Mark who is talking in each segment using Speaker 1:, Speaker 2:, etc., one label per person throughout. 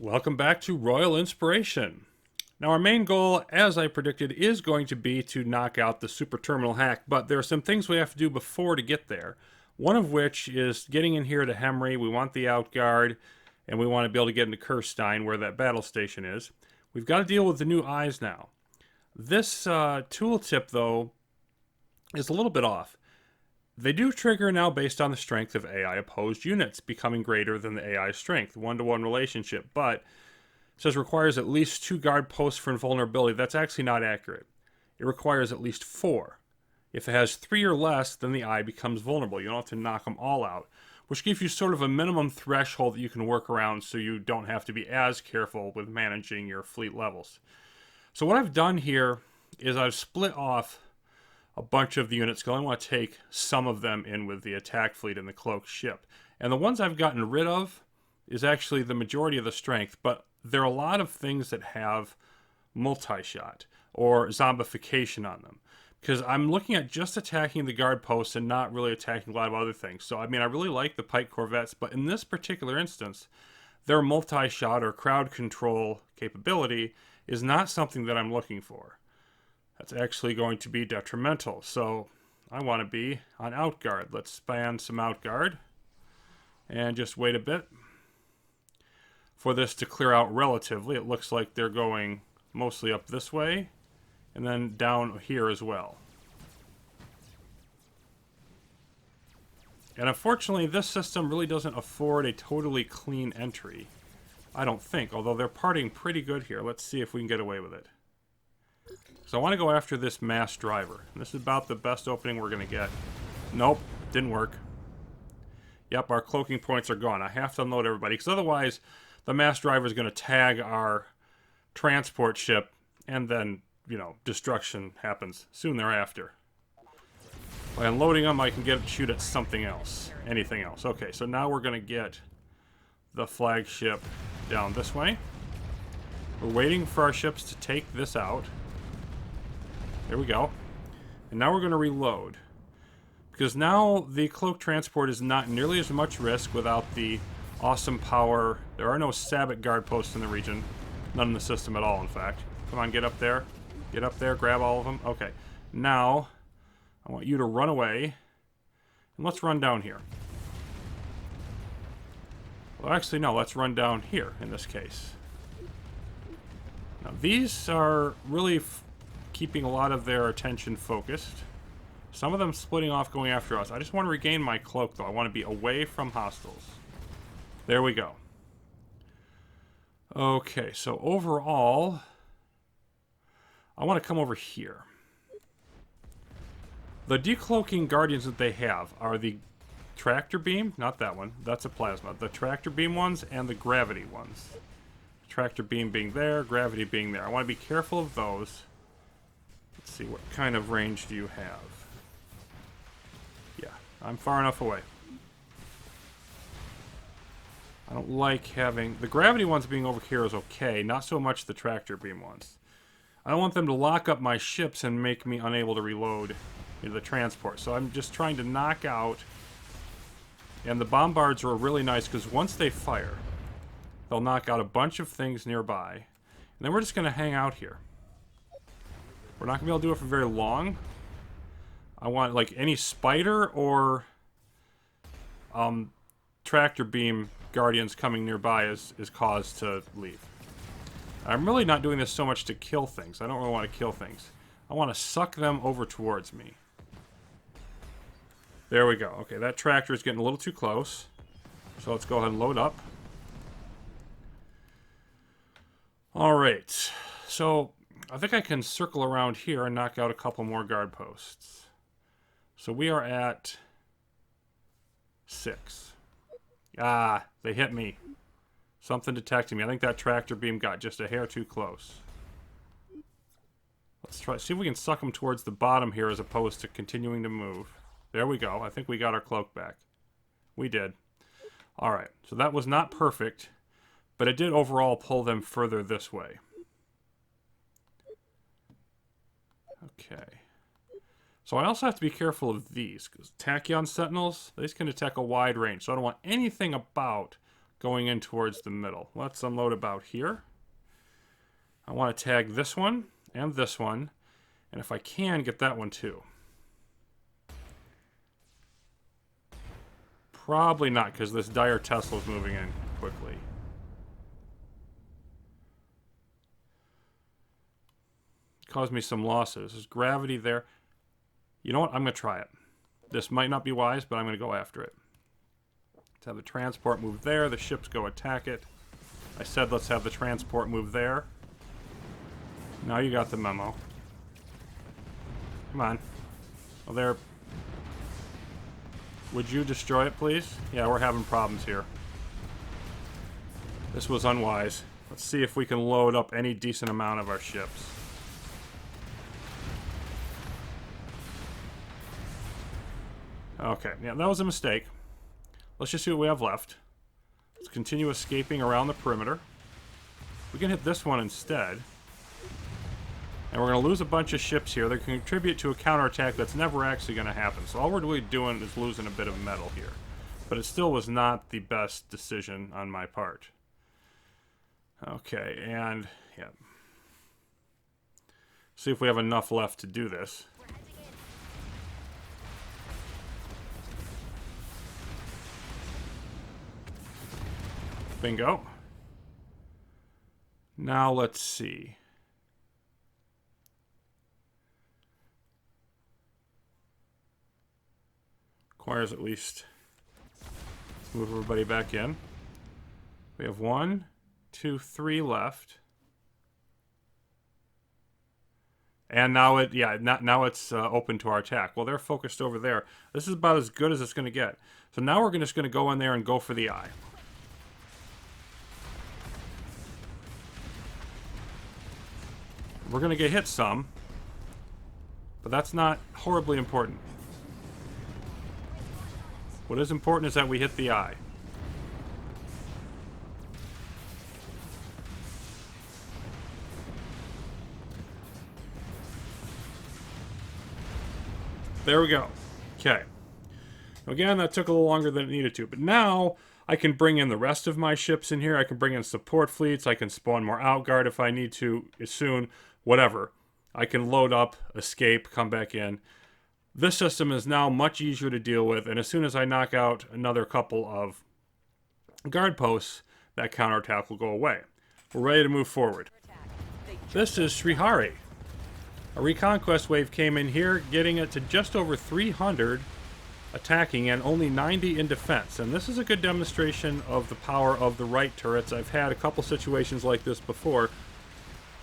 Speaker 1: Welcome back to Royal Inspiration. Now our main goal, as I predicted, is going to be to knock out the SuperTerminal hack, but there are some things we have to do before to get there. One of which is getting in here to Hemry. We want the Outguard, and we want to be able to get into Kirstein, where that battle station is. We've got to deal with the new eyes now. This tooltip, though, is a little bit off. They do trigger now based on the strength of AI opposed units, becoming greater than the AI strength, one-to-one relationship, but it says requires at least 2 guard posts for invulnerability. That's actually not accurate. It requires at least 4. If it has 3 or less, then the eye becomes vulnerable. You don't have to knock them all out, which gives you sort of a minimum threshold that you can work around so you don't have to be as careful with managing your fleet levels. So what I've done here is I've split off a bunch of the units because I want to take some of them in with the attack fleet and the cloaked ship. And the ones I've gotten rid of is actually the majority of the strength, but there are a lot of things that have multi-shot or zombification on them. Because I'm looking at just attacking the guard posts and not really attacking a lot of other things. So, I mean, I really like the Pike Corvettes, but in this particular instance, their multi-shot or crowd control capability is not something that I'm looking for. That's actually going to be detrimental. So I want to be on Outguard. Let's span some Outguard and just wait a bit for this to clear out relatively. It looks like they're going mostly up this way and then down here as well. And unfortunately, this system really doesn't afford a totally clean entry. I don't think, although they're partying pretty good here. Let's see if we can get away with it. So I want to go after this mass driver. And this is about the best opening we're going to get. Nope, didn't work. Yep, our cloaking points are gone. I have to unload everybody, because otherwise the mass driver is going to tag our transport ship, and then, you know, destruction happens soon thereafter. By unloading them, I can shoot at something else. Anything else. Okay, so now we're going to get the flagship down this way. We're waiting for our ships to take this out. There we go. And now we're going to reload. Because now the cloak transport is not nearly as much risk without the awesome power. There are no Sabbath guard posts in the region. None in the system at all, in fact. Come on, get up there. Get up there, grab all of them. Okay. Now, I want you to run away. And let's run down here. Well, actually, no. Let's run down here, in this case. Now, these are really keeping a lot of their attention focused. Some of them splitting off going after us. I just want to regain my cloak, though. I want to be away from hostiles. There we go. Okay, so overall, I want to come over here. The decloaking guardians that they have are the tractor beam, not that one, that's a plasma. The tractor beam ones and the gravity ones. Tractor beam being there, gravity being there. I want to be careful of those. Let's see, what kind of range do you have? Yeah, I'm far enough away. I don't like having... The gravity ones being over here is okay, not so much the tractor beam ones. I don't want them to lock up my ships and make me unable to reload into the transport. So I'm just trying to knock out... And the bombards are really nice, because once they fire, they'll knock out a bunch of things nearby. And then we're just going to hang out here. We're not going to be able to do it for very long. I want, like, any spider or tractor beam guardians coming nearby is cause to leave. I'm really not doing this so much to kill things. I don't really want to kill things. I want to suck them over towards me. There we go. Okay, that tractor is getting a little too close. So let's go ahead and load up. Alright. So I think I can circle around here and knock out a couple more guard posts. So we are at 6. Ah, they hit me. Something detected me. I think that tractor beam got just a hair too close. Let's try, see if we can suck them towards the bottom here as opposed to continuing to move. There we go. I think we got our cloak back. We did. Alright, so that was not perfect, but it did overall pull them further this way. Okay. So I also have to be careful of these, because Tachyon Sentinels, these can detect a wide range, so I don't want anything about going in towards the middle. Let's unload about here. I want to tag this one and this one, and if I can, get that one too. Probably not, because this dire Tesla's moving in quickly. Caused me some losses. There's gravity there. You know what? I'm going to try it. This might not be wise, but I'm going to go after it. Let's have the transport move there. The ships go attack it. I said let's have the transport move there. Now you got the memo. Come on. Oh, there. Would you destroy it, please? Yeah, we're having problems here. This was unwise. Let's see if we can load up any decent amount of our ships. Okay, yeah, that was a mistake. Let's just see what we have left. Let's continue escaping around the perimeter. We can hit this one instead. And we're going to lose a bunch of ships here that can contribute to a counterattack that's never actually going to happen. So all we're really doing is losing a bit of metal here. But it still was not the best decision on my part. Okay, and yeah. See if we have enough left to do this. Bingo. Now let's see. Requires at least. Let's move everybody back in. We have 1, 2, 3 left. And now it, yeah, now it's open to our attack. Well, they're focused over there. This is about as good as it's going to get. So now we're just going to go in there and go for the eye. We're going to get hit some, but that's not horribly important. What is important is that we hit the eye. There we go. Okay. Again, that took a little longer than it needed to, but now I can bring in the rest of my ships in here. I can bring in support fleets. I can spawn more outguard if I need to soon. Whatever. I can load up, escape, come back in. This system is now much easier to deal with, and as soon as I knock out another couple of guard posts, that counterattack will go away. We're ready to move forward. This is Srihari. A reconquest wave came in here, getting it to just over 300 attacking and only 90 in defense. And this is a good demonstration of the power of the right turrets. I've had a couple situations like this before,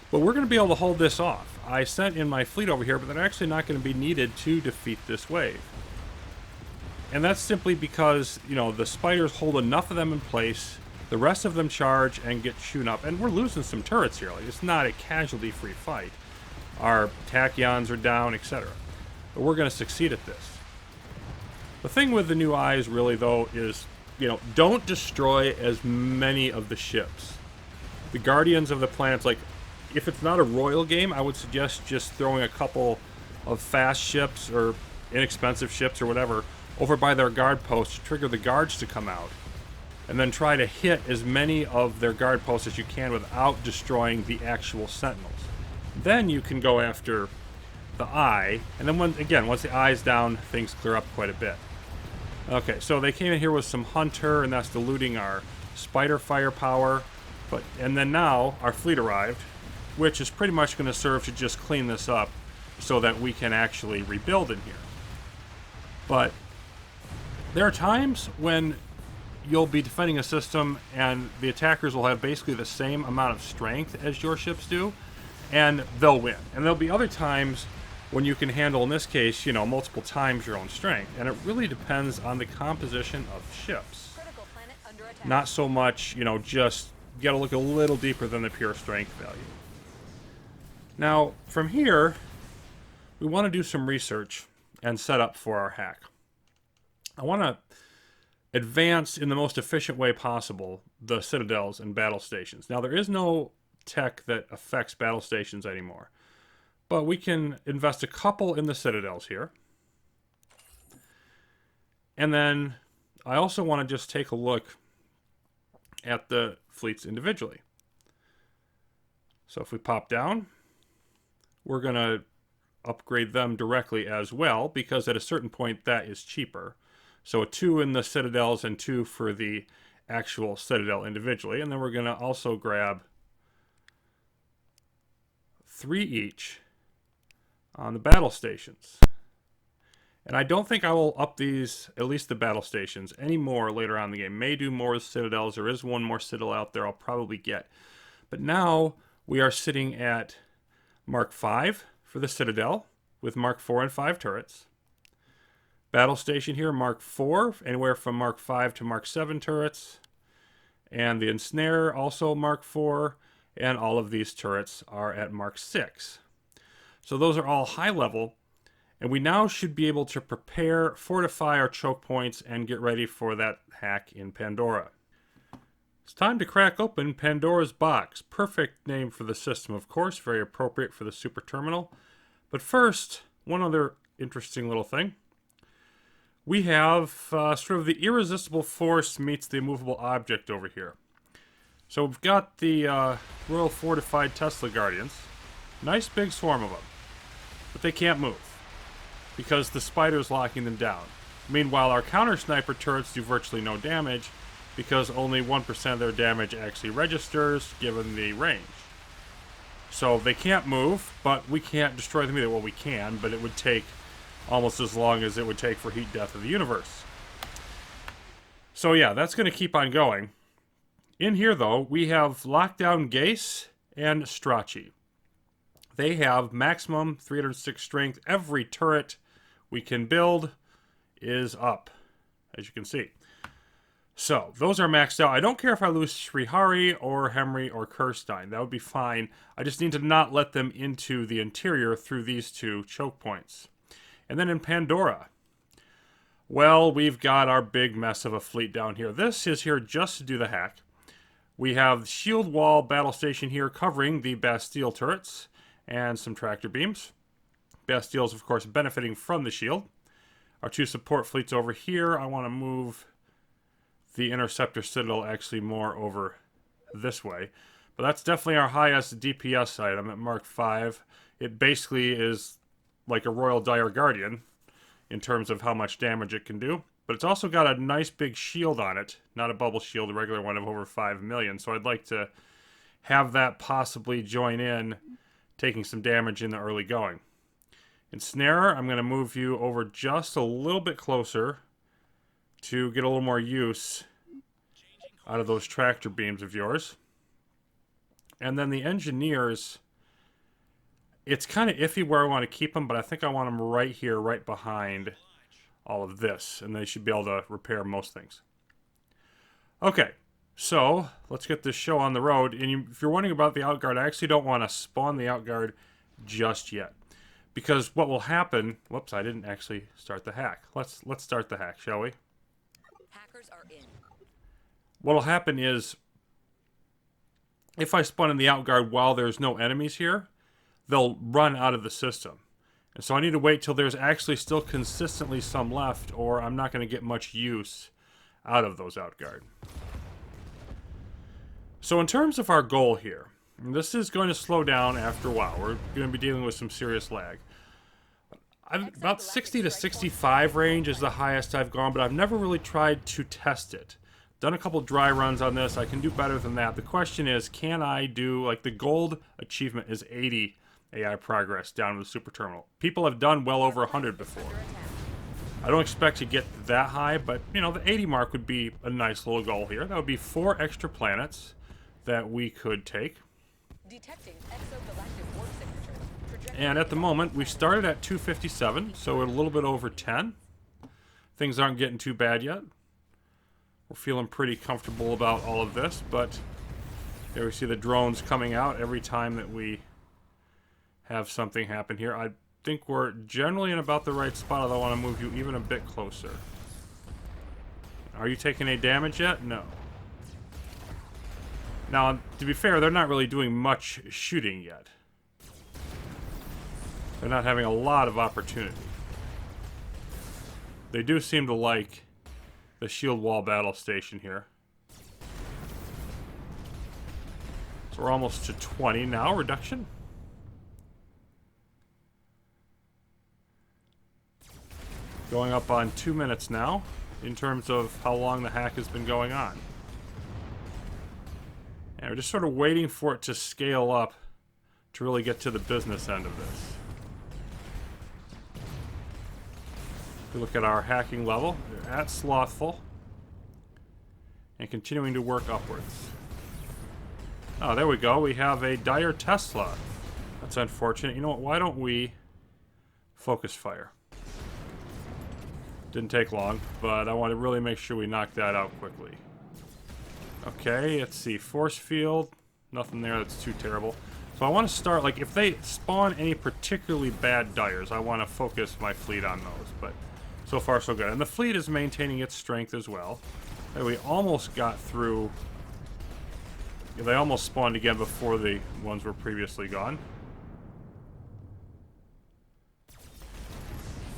Speaker 1: but we're going to be able to hold this off. I sent in my fleet over here, but they're actually not going to be needed to defeat this wave. And that's simply because, you know, the spiders hold enough of them in place, the rest of them charge and get shoot up. And we're losing some turrets here. Like, it's not a casualty-free fight. Our tachyons are down, etc. But we're going to succeed at this. The thing with the new eyes, really, though, is, you know, don't destroy as many of the ships. The Guardians of the Planets, like, if it's not a royal game, I would suggest just throwing a couple of fast ships or inexpensive ships or whatever over by their guard posts to trigger the guards to come out. And then try to hit as many of their guard posts as you can without destroying the actual sentinels. Then you can go after the eye, and then once the eye's down, things clear up quite a bit. Okay, so they came in here with some hunter, and that's diluting our spider firepower. And then now our fleet arrived, which is pretty much going to serve to just clean this up so that we can actually rebuild in here. But there are times when you'll be defending a system and the attackers will have basically the same amount of strength as your ships do, and they'll win. And there'll be other times when you can handle, in this case, you know, multiple times your own strength. And it really depends on the composition of ships. Not so much, you know, just you got to look a little deeper than the pure strength value. Now, from here, we want to do some research and set up for our hack. I want to advance in the most efficient way possible the citadels and battle stations. Now, there is no tech that affects battle stations anymore, but we can invest a couple in the citadels here. And then I also want to just take a look at the fleets individually. So if we pop down, we're going to upgrade them directly as well, because at a certain point that is cheaper. So 2 in the citadels and 2 for the actual citadel individually. And then we're going to also grab 3 each on the battle stations. And I don't think I will up these, at least the battle stations, any more later on in the game. May do more citadels. There is one more citadel out there I'll probably get. But now we are sitting at Mark 5 for the citadel with Mark 4 and 5 turrets. Battle station here, Mark 4, anywhere from Mark 5 to Mark 7 turrets. And the ensnare, also Mark 4. And all of these turrets are at Mark 6. So those are all high level. And we now should be able to prepare, fortify our choke points, and get ready for that hack in Pandora. It's time to crack open Pandora's box. Perfect name for the system, of course. Very appropriate for the SuperTerminal. But first, one other interesting little thing. We have sort of the irresistible force meets the immovable object over here. So we've got the Royal Fortified Tesla Guardians. Nice big swarm of them. But they can't move, because the Spider's locking them down. Meanwhile, our counter-sniper turrets do virtually no damage, because only 1% of their damage actually registers, given the range. So they can't move, but we can't destroy them either. Well, we can, but it would take almost as long as it would take for heat death of the universe. So yeah, that's going to keep on going. In here, though, we have Lockdown Gase and Strachey. They have maximum 306 strength. Every turret we can build is up, as you can see. So, those are maxed out. I don't care if I lose Srihari or Hemry or Kirstein. That would be fine. I just need to not let them into the interior through these 2 choke points. And then in Pandora, well, we've got our big mess of a fleet down here. This is here just to do the hack. We have shield wall battle station here covering the Bastille turrets and some tractor beams. Bastille's, of course, benefiting from the shield. Our 2 support fleets over here. I want to move the Interceptor Citadel actually more over this way. But that's definitely our highest DPS item at Mark 5. It basically is like a Royal Dire Guardian in terms of how much damage it can do. But it's also got a nice big shield on it. Not a bubble shield, a regular one of over 5 million. So I'd like to have that possibly join in, taking some damage in the early going. Ensnare, I'm going to move you over just a little bit closer to get a little more use out of those tractor beams of yours. And then the engineers, it's kind of iffy where I want to keep them, but I think I want them right here, right behind all of this, and they should be able to repair most things. Okay, so let's get this show on the road. And if you're wondering about the Outguard, I actually don't want to spawn the Outguard just yet, because what will happen... Whoops, I didn't actually start the hack. Let's start the hack, shall we?
Speaker 2: Hackers are in.
Speaker 1: What will happen is, if I spawn in the Outguard while there's no enemies here, they'll run out of the system. And so I need to wait till there's actually still consistently some left, or I'm not going to get much use out of those Outguard. So in terms of our goal here, this is going to slow down after a while. We're going to be dealing with some serious lag. About 60 to 65 range is the highest I've gone, but I've never really tried to test it. Done a couple dry runs on this. I can do better than that. The question is, can I do, like, the gold achievement is 80 AI progress down to the SuperTerminal. People have done well over 100 before. I don't expect to get that high, but, you know, the 80 mark would be a nice little goal here. That would be 4 extra planets that we could take.
Speaker 2: Detecting exogalactic warp signatures.
Speaker 1: And at the moment, we started at 257, so we're a little bit over 10. Things aren't getting too bad yet. We're feeling pretty comfortable about all of this, but there we see the drones coming out every time that we have something happen here. I think we're generally in about the right spot, although I want to move you even a bit closer. Are you taking any damage yet? No. Now, to be fair, they're not really doing much shooting yet. They're not having a lot of opportunity. They do seem to like the shield wall battle station here. So we're almost to 20 now, reduction. Going up on 2 minutes now, in terms of how long the hack has been going on. And we're just sort of waiting for it to scale up to really get to the business end of this. If we look at our hacking level, they're at Slothful. And continuing to work upwards. Oh, there we go. We have a dire Tesla. That's unfortunate. You know what? Why don't we focus fire? Didn't take long, but I want to really make sure we knock that out quickly. Okay, let's see. Force field. Nothing there that's too terrible. So I want to start, like, if they spawn any particularly bad dyers, I want to focus my fleet on those. But so far, so good. And the fleet is maintaining its strength as well. And we almost got through. Yeah, they almost spawned again before the ones were previously gone.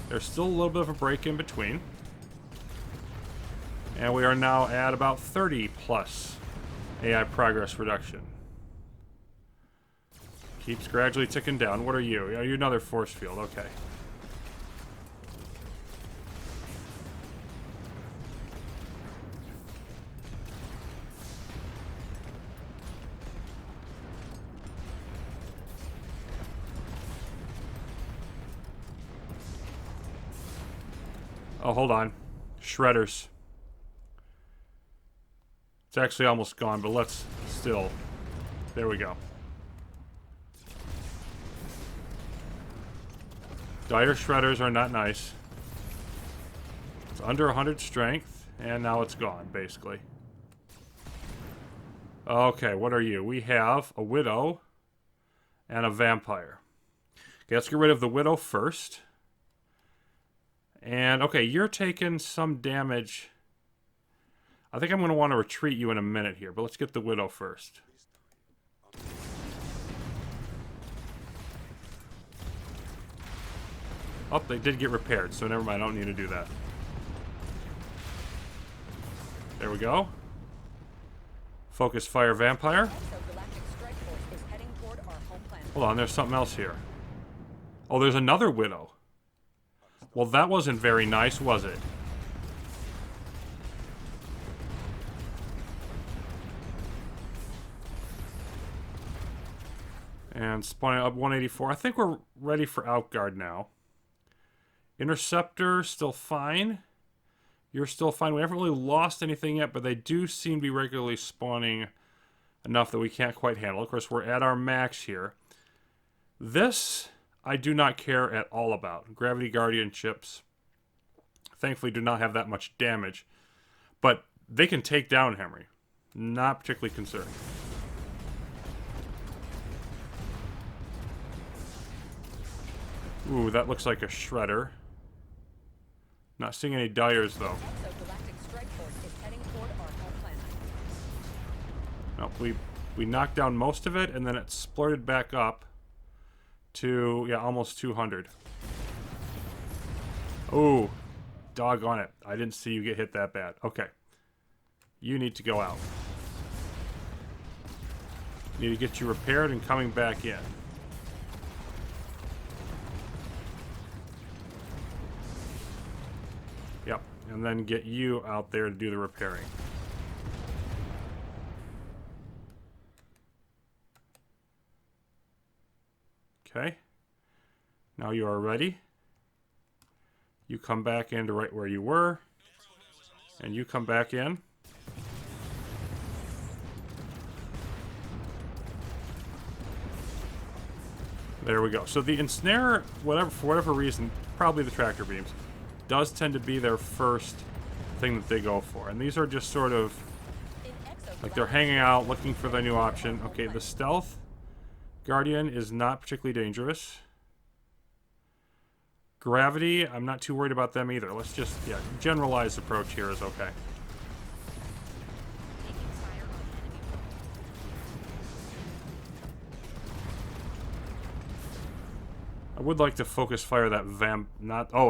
Speaker 1: There's still a little bit of a break in between. And we are now at about 30 plus AI progress reduction. Keeps gradually ticking down. What are you? Are you another force field? Okay. Oh, hold on. Shredders. It's actually almost gone, but let's still... There we go. Dire Shredders are not nice. It's under 100 strength, and now it's gone, basically. Okay, what are you? We have a Widow and a Vampire. Okay, let's get rid of the Widow first. And, okay, you're taking some damage. I think I'm going to want to retreat you in a minute here, but let's get the Widow first. Oh, they did get repaired, so never mind, I don't need to do that. There we go. Focus fire Vampire. Hold on, there's something else here. Oh, there's another Widow. Well, that wasn't very nice, was it? And spawning up 184. I think we're ready for Outguard now. Interceptor, still fine. You're still fine. We haven't really lost anything yet, but they do seem to be regularly spawning enough that we can't quite handle. Of course, we're at our max here. This, I do not care at all about. Gravity Guardian chips, thankfully, do not have that much damage. But they can take down Henry. Not particularly concerned. Ooh, that looks like a Shredder. Not seeing any Dyers, though. Nope, we knocked down most of it, and then it splurted back up to, yeah, almost 200. Ooh, doggone it. I didn't see you get hit that bad. Okay. You need to go out. Need to get you repaired and coming back in. Yep, and then get you out there to do the repairing. Okay. Now you are ready. You come back into right where you were. And you come back in. There we go. So the ensnare, whatever, for whatever reason, probably the tractor beams, does tend to be their first thing that they go for. And these are just sort of like they're hanging out, looking for the new option. Okay, the stealth Guardian is not particularly dangerous. Gravity, I'm not too worried about them either. Let's just, yeah, generalized approach here is okay. I would like to focus fire that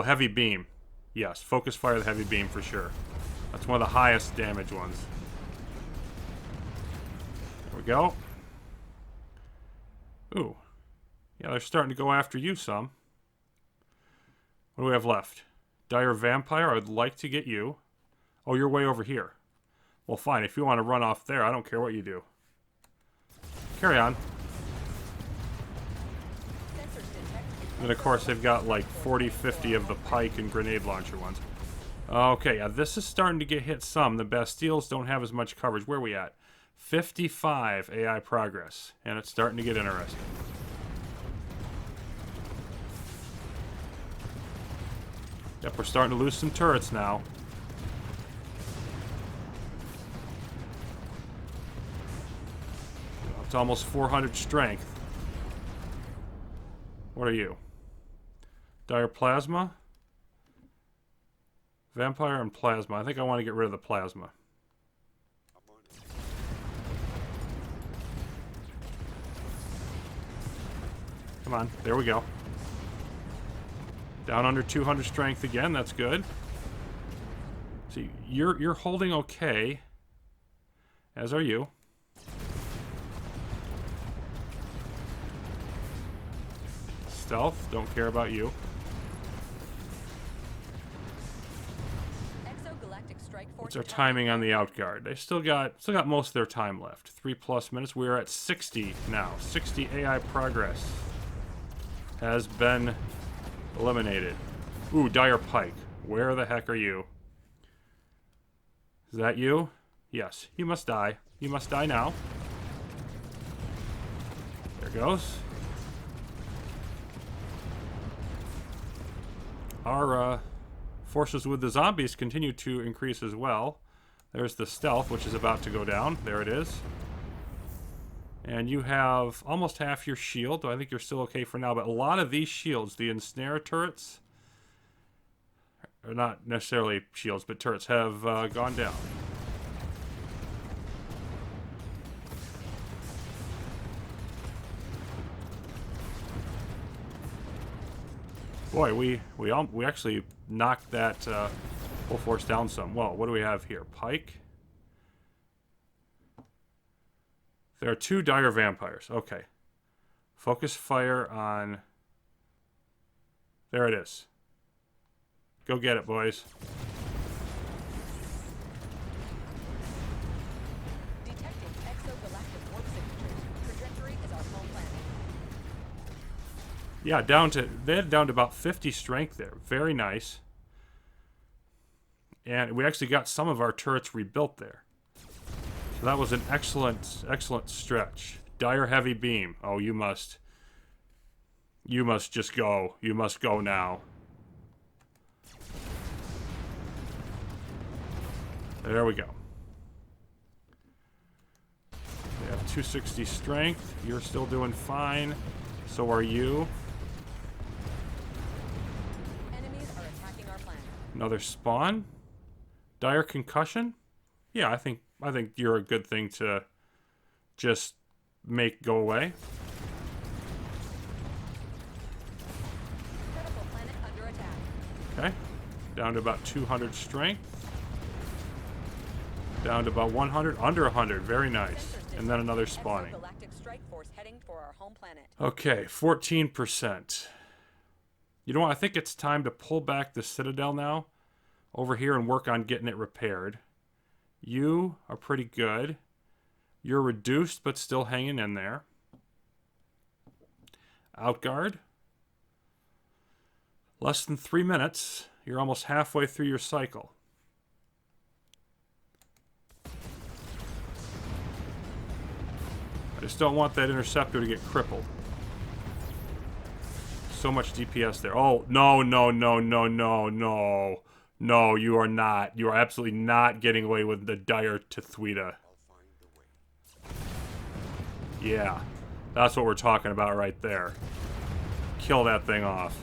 Speaker 1: heavy beam. Yes, focus fire the heavy beam for sure. That's one of the highest damage ones. There we go. Ooh. Yeah, they're starting to go after you some. What do we have left? Dire Vampire, I'd like to get you. Oh, you're way over here. Well, fine. If you want to run off there, I don't care what you do. Carry on. And then, of course, they've got like 40, 50 of the pike and grenade launcher ones. Okay, yeah, this is starting to get hit some. The Bastilles don't have as much coverage. Where are we at? 55 AI progress. And it's starting to get interesting. Yep, we're starting to lose some turrets now. It's almost 400 strength. What are you? Dire Plasma? Vampire and Plasma. I think I want to get rid of the Plasma. Come on, there we go. Down under 200 strength again, that's good. See, you're holding okay. As are you. Stealth, don't care about you. What's our timing on the outguard? They still got most of their time left. 3+ minutes. We are at 60 now. 60 AI progress has been eliminated. Ooh, Dire Pike. Where the heck are you? Is that you? Yes. You must die. You must die now. There goes. Our forces with the zombies continue to increase as well. There's the stealth, which is about to go down. There it is. And you have almost half your shield. I think you're still okay for now, but a lot of these shields, the ensnare turrets, or not necessarily shields, but turrets, have gone down. Boy, we actually knocked that full force down some. Well, what do we have here? Pike. There are 2 Dire Vampires. Okay. Focus fire on... There it is. Go get it, boys.
Speaker 2: Detecting exogalactic warp signatures. Trajectory is our home planet.
Speaker 1: Yeah, they had down to about 50 strength there. Very nice. And we actually got some of our turrets rebuilt there. So that was an excellent stretch. Dire Heavy Beam. Oh, you must just go. You must go now. There we go. We have 260 strength. You're still doing fine. So are you.
Speaker 2: Enemies are attacking our planet.
Speaker 1: Another spawn. Dire Concussion. Yeah, I think you're a good thing to just make go away.
Speaker 2: Critical planet under attack.
Speaker 1: Okay. Down to about 200 strength. Down to about 100. Under 100. Very nice. And then another spawning.
Speaker 2: Galactic strike force heading for our home planet.
Speaker 1: Okay, 14%. You know what? I think it's time to pull back the Citadel now. Over here and work on getting it repaired. You are pretty good. You're reduced, but still hanging in there. Outguard. Less than 3 minutes. You're almost halfway through your cycle. I just don't want that interceptor to get crippled. So much DPS there. Oh, no, no, no, no, no, no. No, you are not. You are absolutely not getting away with the Dire Tithwita. Yeah, that's what we're talking about right there. Kill that thing off.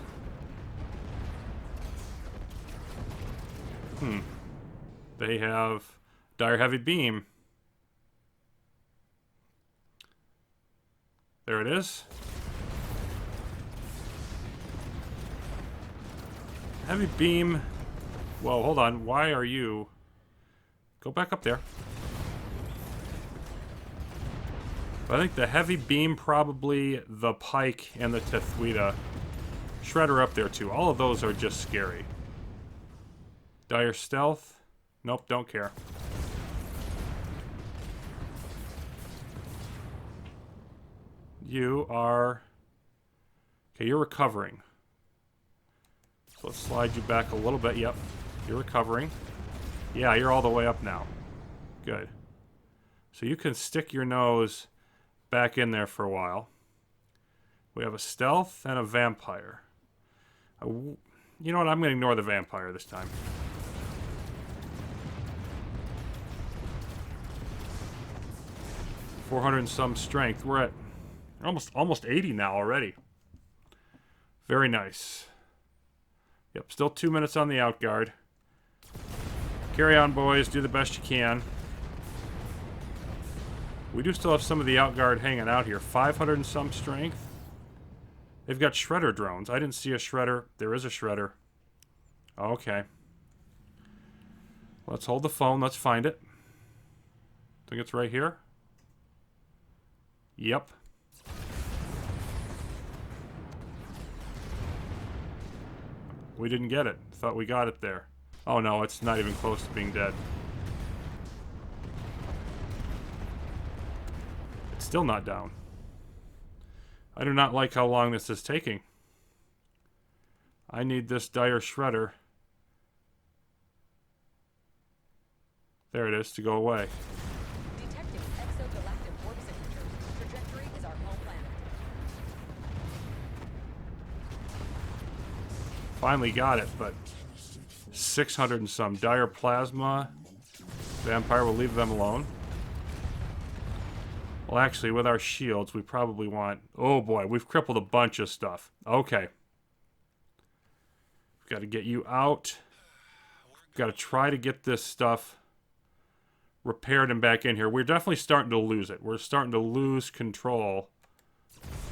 Speaker 1: They have Dire Heavy Beam. There it is. Heavy Beam. Whoa, hold on. Why are you... Go back up there. But I think the heavy beam, probably the pike, and the Tethwita. Shredder up there too. All of those are just scary. Dire stealth. Nope, don't care. You are... Okay, you're recovering. So let's slide you back a little bit. Yep, you're recovering. Yeah, you're all the way up now. Good. So you can stick your nose back in there for a while. We have a stealth and a vampire. You know what? I'm going to ignore the vampire this time. $400 and some strength. We're at almost 80 now already. Very nice. Yep, still 2 minutes on the outguard. Carry on, boys. Do the best you can. We do still have some of the outguard hanging out here. 500 and some strength. They've got shredder drones. I didn't see a shredder. There is a shredder. Okay. Let's hold the phone. Let's find it. Think it's right here? Yep. We didn't get it. Thought we got it there. Oh no, it's not even close to being dead. It's still not down. I do not like how long this is taking. I need this dire shredder. There it is, to go away.
Speaker 2: Detecting exogalactic warp signatures. Trajectory is our home planet.
Speaker 1: Finally got it, but 600 and some. Dire plasma. Vampire, will leave them alone. Well, actually, with our shields, we probably want... Oh boy, we've crippled a bunch of stuff. Okay. We've got to get you out. We've got to try to get this stuff repaired and back in here. We're definitely starting to lose it. We're starting to lose control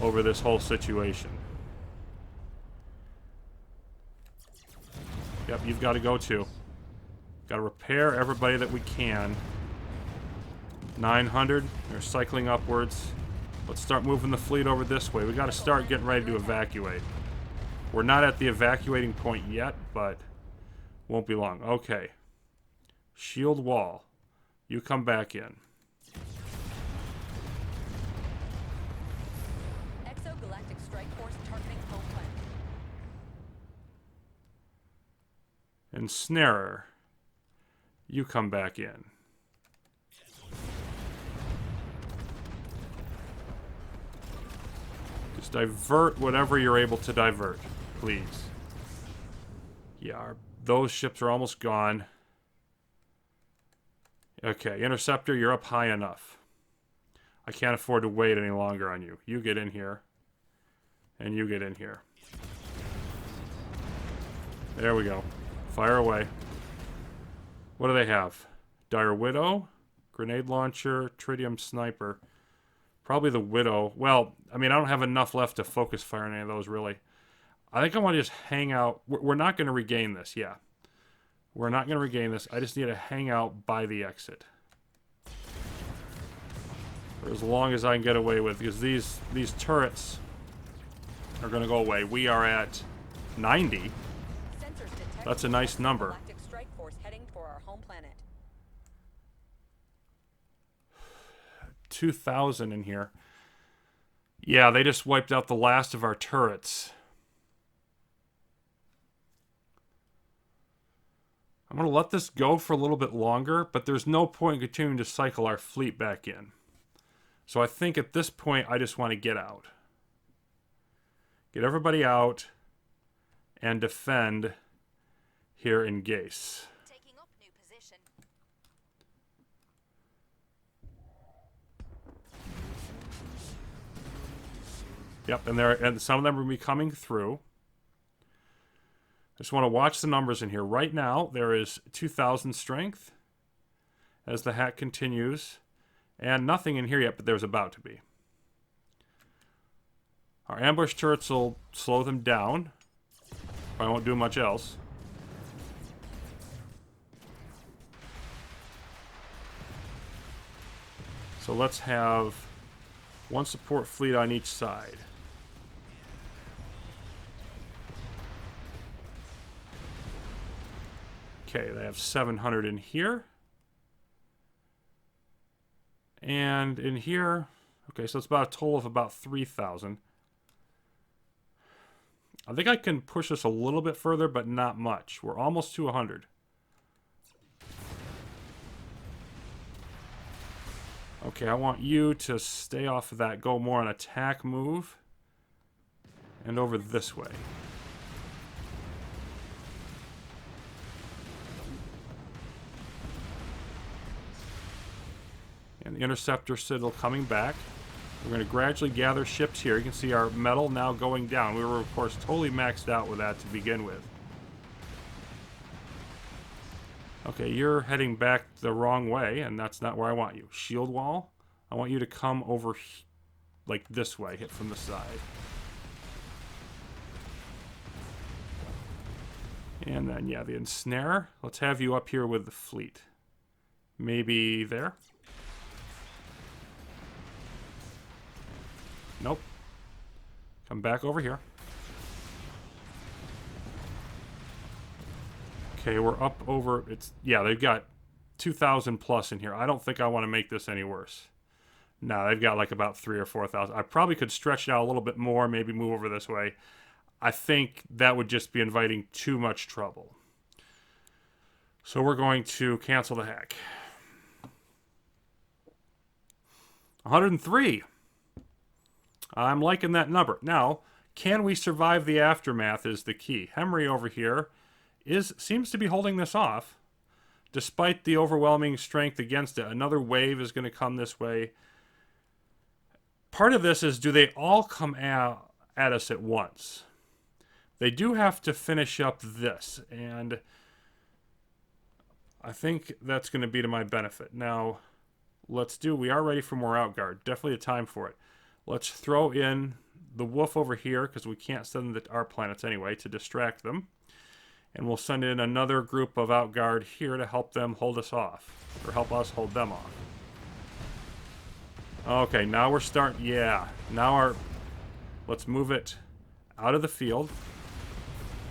Speaker 1: over this whole situation. Yep, you've got to go too. Got to repair everybody that we can. 900. They're cycling upwards. Let's start moving the fleet over this way. We got to start getting ready to evacuate. We're not at the evacuating point yet, but won't be long. Okay. Shield wall. You come back in.
Speaker 2: Exogalactic strike force targeting home planet.
Speaker 1: Ensnarer. You come back in. Just divert whatever you're able to divert, please. Yeah, those ships are almost gone. Okay, Interceptor, you're up high enough. I can't afford to wait any longer on you. You get in here. And you get in here. There we go. Fire away. What do they have? Dire Widow, Grenade Launcher, Tritium Sniper. Probably the Widow. Well, I mean, I don't have enough left to focus fire on any of those, really. I think I want to just hang out. We're not going to regain this, yeah. We're not going to regain this. I just need to hang out by the exit. For as long as I can get away with, because these turrets are going to go away. We are at 90. That's a nice number.
Speaker 2: Galactic strike force heading for our home planet.
Speaker 1: 2,000 in here. Yeah, they just wiped out the last of our turrets. I'm going to let this go for a little bit longer, but there's no point in continuing to cycle our fleet back in. So I think at this point, I just want to get out. Get everybody out and defend here in Gase.
Speaker 2: Taking up new position.
Speaker 1: Yep, and some of them will be coming through. I just want to watch the numbers in here. Right now, there is 2,000 strength as the hack continues. And nothing in here yet, but there's about to be. Our ambush turrets will slow them down. I won't do much else. So let's have One support fleet on each side. Okay, they have 700 in here. And in here, okay, so it's about a total of about 3,000. I think I can push this a little bit further, but not much. We're almost to 100. Okay, I want you to stay off of that. Go more on attack move. And over this way. And the interceptor citadel coming back. We're going to gradually gather ships here. You can see our metal now going down. We were, of course, totally maxed out with that to begin with. Okay, you're heading back the wrong way, and that's not where I want you. Shield wall, I want you to come over like this way, hit from the side. And then, yeah, the ensnare. Let's have you up here with the fleet. Maybe there? Nope. Come back over here. Okay, we're up over... Yeah, they've got 2,000 plus in here. I don't think I want to make this any worse. No, they've got like about 3,000 or 4,000. I probably could stretch it out a little bit more, maybe move over this way. I think that would just be inviting too much trouble. So we're going to cancel the hack. 103. I'm liking that number. Now, can we survive the aftermath is the key. Henry over here seems to be holding this off, despite the overwhelming strength against it. Another wave is going to come this way. Part of this is, do they all come at us at once? They do have to finish up this, and I think that's going to be to my benefit. Now, we are ready for more outguard. Definitely a time for it. Let's throw in the wolf over here, because we can't send them to our planets anyway, to distract them. And we'll send in another group of outguard here to help them hold us off. Or help us hold them off. Okay, now we're starting... Yeah. Now let's move it out of the field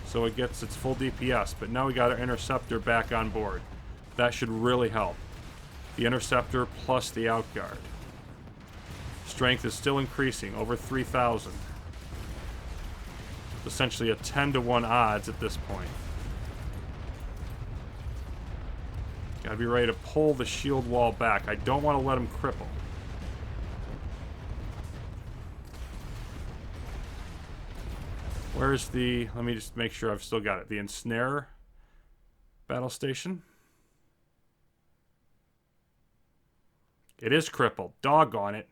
Speaker 1: so it gets its full DPS. But now we got our interceptor back on board. That should really help. The interceptor plus the outguard. Strength is still increasing, over 3,000. Essentially a 10-to-1 odds at this point. Gotta be ready to pull the shield wall back. I don't want to let him cripple. Where's the... Let me just make sure I've still got it. The ensnare battle station. It is crippled. Doggone it.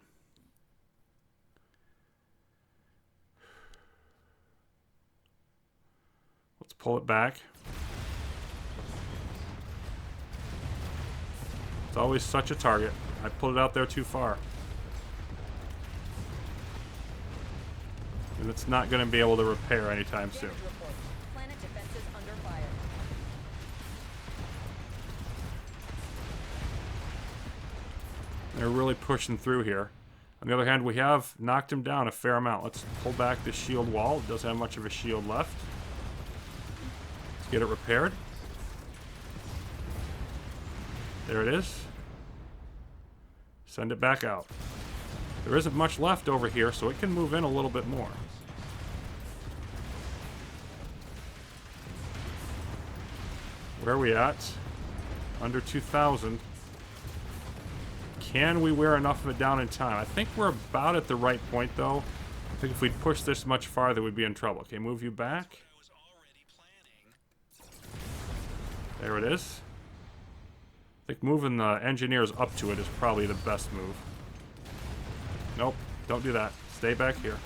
Speaker 1: Let's pull it back. It's always such a target. I pulled it out there too far. And it's not going to be able to repair anytime soon.
Speaker 2: Planet defenses under fire.
Speaker 1: They're really pushing through here. On the other hand, we have knocked him down a fair amount. Let's pull back the shield wall. It doesn't have much of a shield left. Let's get it repaired. There it is. Send it back out. There isn't much left over here, so it can move in a little bit more. Where are we at? Under 2,000. Can we wear enough of it down in time? I think we're about at the right point, though. I think if we'd push this much farther, we'd be in trouble. Okay, move you back. There it is. I think moving the engineers up to it is probably the best move. Nope, don't do that. Stay back here.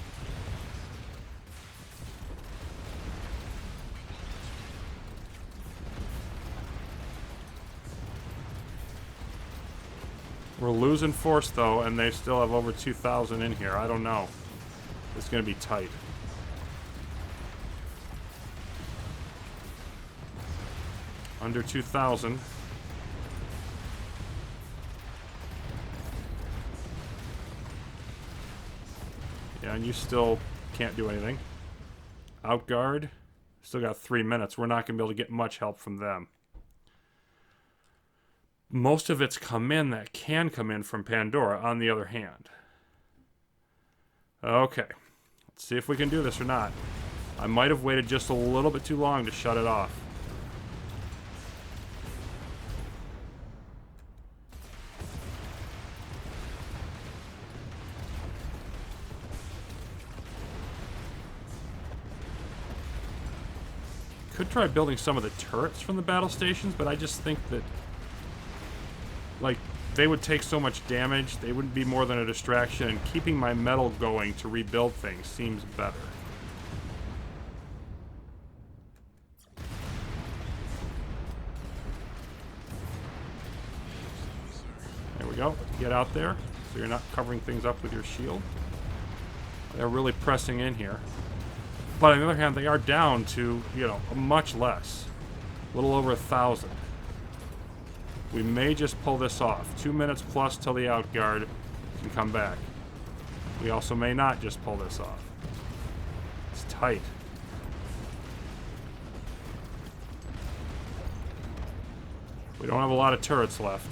Speaker 1: We're losing force, though, and they still have over 2,000 in here. I don't know. It's going to be tight. Under 2,000. Yeah, and you still can't do anything. Outguard. Still got 3 minutes. We're not going to be able to get much help from them. Most of it's come in that can come in from Pandora, on the other hand. Okay. Let's see if we can do this or not. I might have waited just a little bit too long to shut it off. Could try building some of the turrets from the battle stations, but I just think that, like, they would take so much damage, they wouldn't be more than a distraction, and keeping my metal going to rebuild things seems better. There we go. Get out there, so you're not covering things up with your shield. They're really pressing in here. But on the other hand, they are down to, you know, much less. A little over 1,000. We may just pull this off. 2 minutes plus till the outguard can come back. We also may not just pull this off. It's tight. We don't have a lot of turrets left.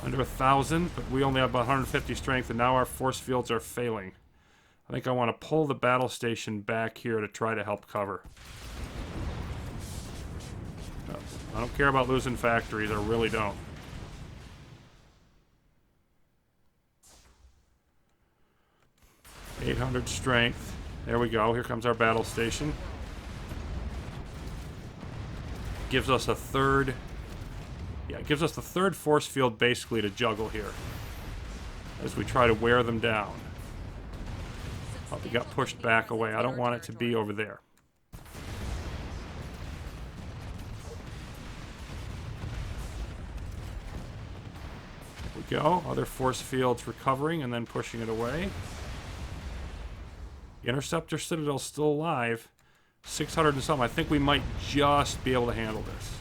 Speaker 1: Under 1,000, but we only have about 150 strength, and now our force fields are failing. I think I want to pull the battle station back here to try to help cover. I don't care about losing factories, I really don't. .800 strength. There we go, here comes our battle station. Gives us a third... Yeah, it gives us the third force field basically to juggle here. As we try to wear them down. Oh, we got pushed back away. I don't want it to be over there. There we go. Other force fields recovering and then pushing it away. Interceptor Citadel's still alive. 600 and something. I think we might just be able to handle this.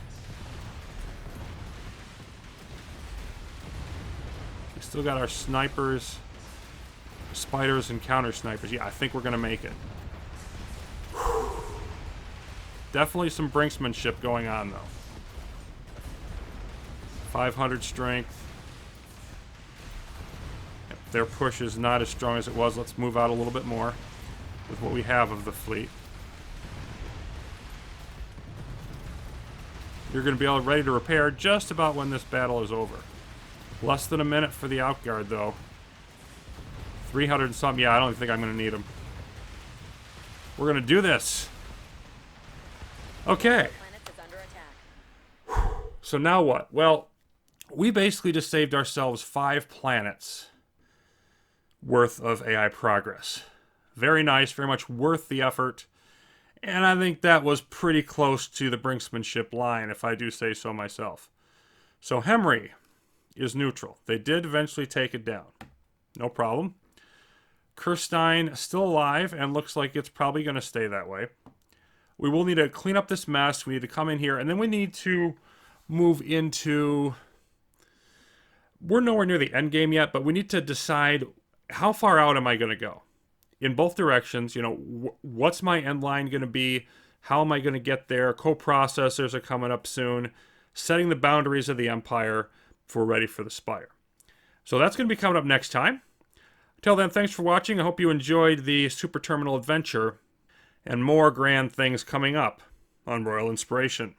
Speaker 1: We still got our snipers. Spiders and counter snipers. Yeah, I think we're going to make it. Whew. Definitely some brinksmanship going on, though. 500 strength. Yep, their push is not as strong as it was. Let's move out a little bit more with what we have of the fleet. You're going to be all ready to repair just about when this battle is over. Less than a minute for the outguard, though. 300 and something. Yeah, I don't think I'm going to need them. We're going to do this. Okay. So now what? Well, we basically just saved ourselves 5 planets worth of AI progress. Very nice, very much worth the effort. And I think that was pretty close to the brinksmanship line, if I do say so myself. So Hemry is neutral. They did eventually take it down. No problem. Kirstein still alive and looks like it's probably going to stay that way. We will need to clean up this mess. We need to come in here, and then we need to move into... We're nowhere near the end game yet, but we need to decide how far out am I going to go? In both directions, you know, what's my end line going to be? How am I going to get there? Co-processors are coming up soon. Setting the boundaries of the Empire if we're ready for the Spire. So that's going to be coming up next time. Till then, thanks for watching. I hope you enjoyed the SuperTerminal adventure and more grand things coming up on Royal Inspiration.